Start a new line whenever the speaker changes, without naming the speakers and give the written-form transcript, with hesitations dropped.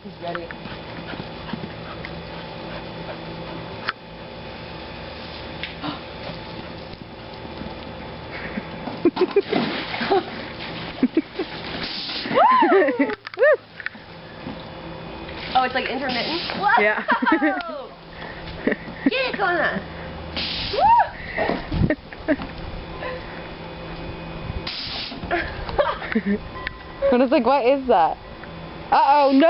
He's ready. Oh, it's like intermittent? Whoa!
Yeah.
Get it, Kona!
Kona's like, what is that? Uh-oh, no!